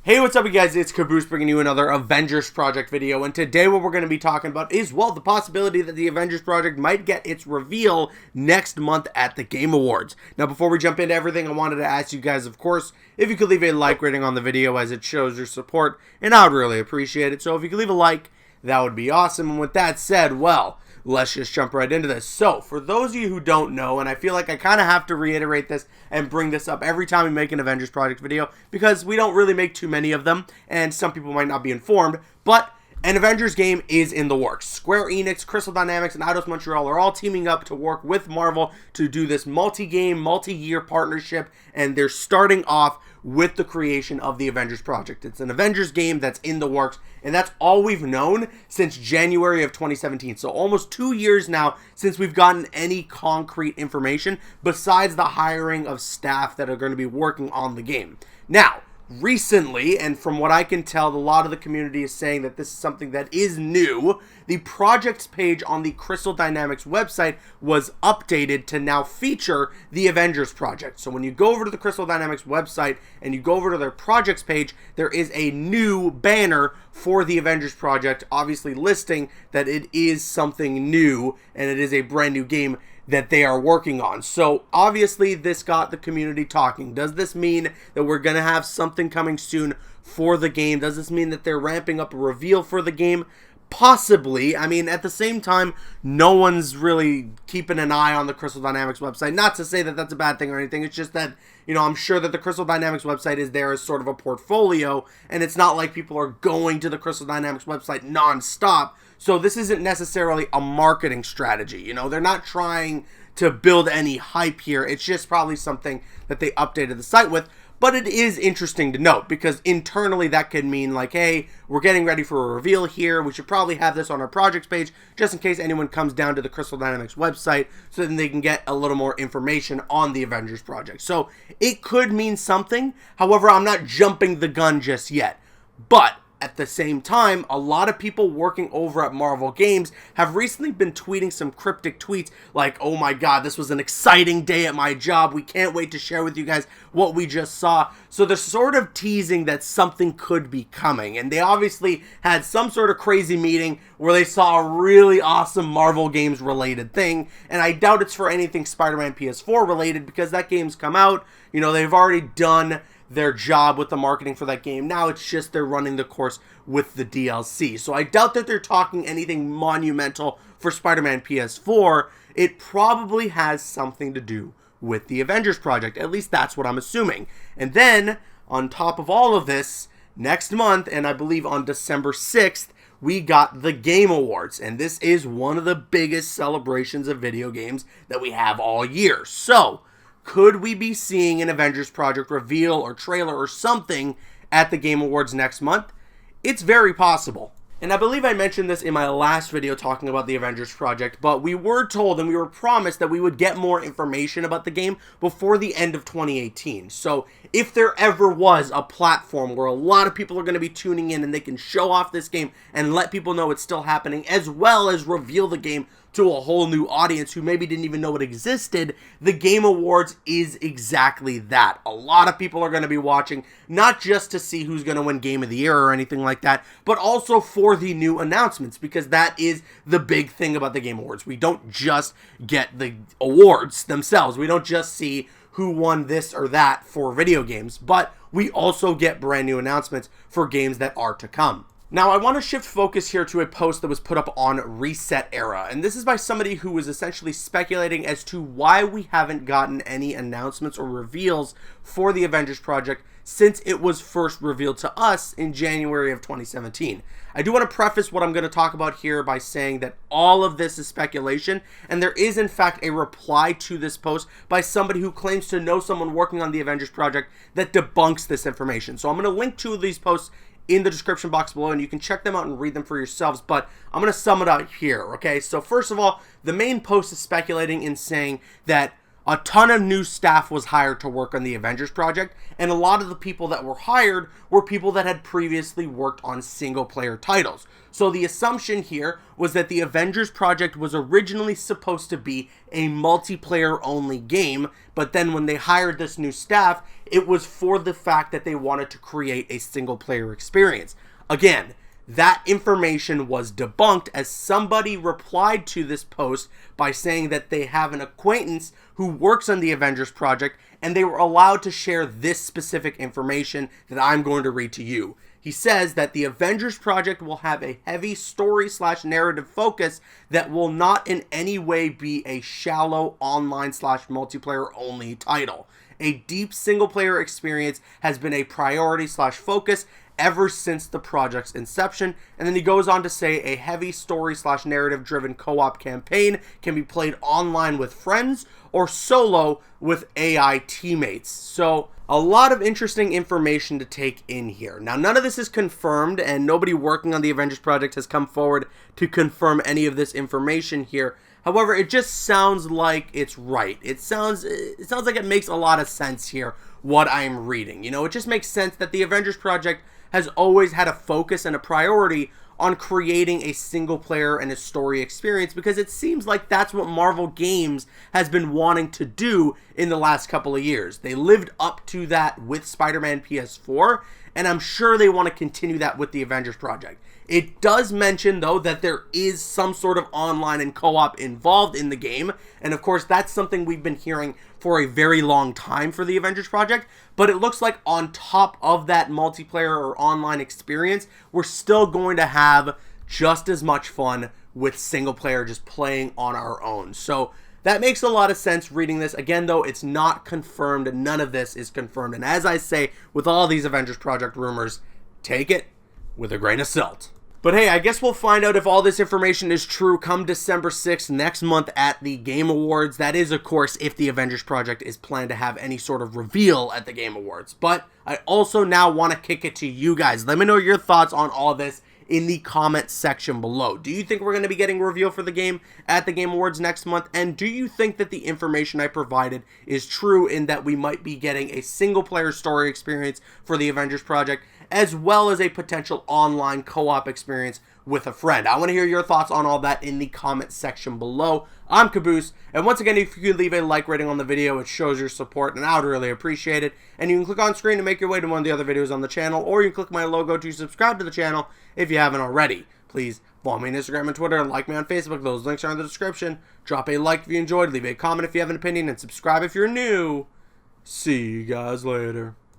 Hey, what's up you guys, it's Caboose bringing you another Avengers Project video, and today what we're going to be talking about is, well, the possibility that the Avengers Project might get its reveal next month at the Game Awards. Now, before we jump into everything, I wanted to ask you guys, of course, if you could leave a like rating on the video as it shows your support, and I would really appreciate it. So if you could leave a like, that would be awesome. And with that said, well, let's just jump right into this. So, for those of you who don't know, and I feel like I kind of have to reiterate this and bring this up every time we make an Avengers Project video, because we don't really make too many of them, and some people might not be informed, but an Avengers game is in the works. Square Enix, Crystal Dynamics, and Eidos Montreal are all teaming up to work with Marvel to do this multi-game, multi-year partnership, and they're starting off with the creation of the Avengers Project. It's an Avengers game that's in the works, and that's all we've known since January of 2017. So almost 2 years now since we've gotten any concrete information besides the hiring of staff that are going to be working on the game. Now, recently, and from what I can tell, a lot of the community is saying that this is something that is new. The projects page on the Crystal Dynamics website was updated to now feature the Avengers Project. So when you go over to the Crystal Dynamics website and you go over to their projects page, there is a new banner for the Avengers Project, obviously listing that it is something new and it is a brand new game that they are working on. So obviously this got the community talking. Does this mean that we're going to have something coming soon for the game? Does this mean that they're ramping up a reveal for the game? Possibly. I mean, at the same time, no one's really keeping an eye on the Crystal Dynamics website. Not to say that that's a bad thing or anything. It's just that, you know, I'm sure that the Crystal Dynamics website is there as sort of a portfolio, and it's not like people are going to the Crystal Dynamics website non-stop. So this isn't necessarily a marketing strategy. You know, they're not trying to build any hype here. It's just probably something that they updated the site with. But it is interesting to note, because internally that could mean like, hey, we're getting ready for a reveal here. We should probably have this on our projects page just in case anyone comes down to the Crystal Dynamics website, so then they can get a little more information on the Avengers Project. So it could mean something. However, I'm not jumping the gun just yet. But at the same time, a lot of people working over at Marvel Games have recently been tweeting some cryptic tweets like, oh my god, this was an exciting day at my job. We can't wait to share with you guys what we just saw. So they're sort of teasing that something could be coming. And they obviously had some sort of crazy meeting where they saw a really awesome Marvel Games related thing. And I doubt it's for anything Spider-Man PS4 related, because that game's come out. You know, they've already done their job with the marketing for that game. Now it's just they're running the course with the DLC. So I doubt that they're talking anything monumental for Spider-Man PS4. It probably has something to do with the Avengers Project. At least that's what I'm assuming. And then, on top of all of this, next month, and I believe on December 6th, we got the Game Awards. And this is one of the biggest celebrations of video games that we have all year. So could we be seeing an Avengers Project reveal or trailer or something at the Game Awards next month? It's very possible. And I believe I mentioned this in my last video talking about the Avengers Project, but we were told and we were promised that we would get more information about the game before the end of 2018. So if there ever was a platform where a lot of people are going to be tuning in and they can show off this game and let people know it's still happening, as well as reveal the game to a whole new audience who maybe didn't even know it existed, the Game Awards is exactly that. A lot of people are going to be watching, not just to see who's going to win Game of the Year or anything like that, but also for the new announcements, because that is the big thing about the Game Awards. We don't just get the awards themselves. We don't just see who won this or that for video games, but we also get brand new announcements for games that are to come. Now, I want to shift focus here to a post that was put up on Reset Era, and this is by somebody who was essentially speculating as to why we haven't gotten any announcements or reveals for the Avengers Project since it was first revealed to us in January of 2017. I do want to preface what I'm going to talk about here by saying that all of this is speculation, and there is in fact a reply to this post by somebody who claims to know someone working on the Avengers Project that debunks this information. So I'm going to link two of these posts in the description box below, and you can check them out and read them for yourselves, but I'm going to sum it up here, okay? So first of all, the main post is speculating in saying that a ton of new staff was hired to work on the Avengers Project, and a lot of the people that were hired were people that had previously worked on single-player titles. So the assumption here was that the Avengers Project was originally supposed to be a multiplayer-only game, but then when they hired this new staff, it was for the fact that they wanted to create a single-player experience. Again, that information was debunked as somebody replied to this post by saying that they have an acquaintance who works on the Avengers Project and they were allowed to share this specific information that I'm going to read to you. He says that the Avengers Project will have a heavy story/narrative focus that will not in any way be a shallow online/multiplayer only title. A deep single-player experience has been a priority/focus ever since the project's inception. And then he goes on to say a heavy story/narrative driven co-op campaign can be played online with friends or solo with AI teammates. So a lot of interesting information to take in here. Now, none of this is confirmed, and nobody working on the Avengers Project has come forward to confirm any of this information here. However, it just sounds like it's right. It sounds like it makes a lot of sense here, what I'm reading. You know, it just makes sense that the Avengers Project has always had a focus and a priority on creating a single player and a story experience, because it seems like that's what Marvel Games has been wanting to do in the last couple of years. They lived up to that with Spider-Man PS4, and I'm sure they want to continue that with the Avengers Project. It does mention, though, that there is some sort of online and co-op involved in the game, and of course that's something we've been hearing for a very long time for the Avengers Project, but it looks like on top of that multiplayer or online experience, we're still going to have just as much fun with single player just playing on our own. So that makes a lot of sense reading this. Again, though, it's not confirmed. None of this is confirmed. And as I say, with all these Avengers Project rumors, take it with a grain of salt. But hey, I guess we'll find out if all this information is true come December 6th next month at the Game Awards. That is, of course, if the Avengers Project is planned to have any sort of reveal at the Game Awards. But I also now want to kick it to you guys. Let me know your thoughts on all this in the comment section below. Do you think we're going to be getting a reveal for the game at the Game Awards next month? And do you think that the information I provided is true in that we might be getting a single-player story experience for the Avengers Project, as well as a potential online co-op experience with a friend? I want to hear your thoughts on all that in the comment section below. I'm Caboose, and once again, if you could leave a like rating on the video, it shows your support, and I would really appreciate it. And you can click on screen to make your way to one of the other videos on the channel, or you can click my logo to subscribe to the channel if you haven't already. Please follow me on Instagram and Twitter, and like me on Facebook. Those links are in the description. Drop a like if you enjoyed, leave a comment if you have an opinion, and subscribe if you're new. See you guys later.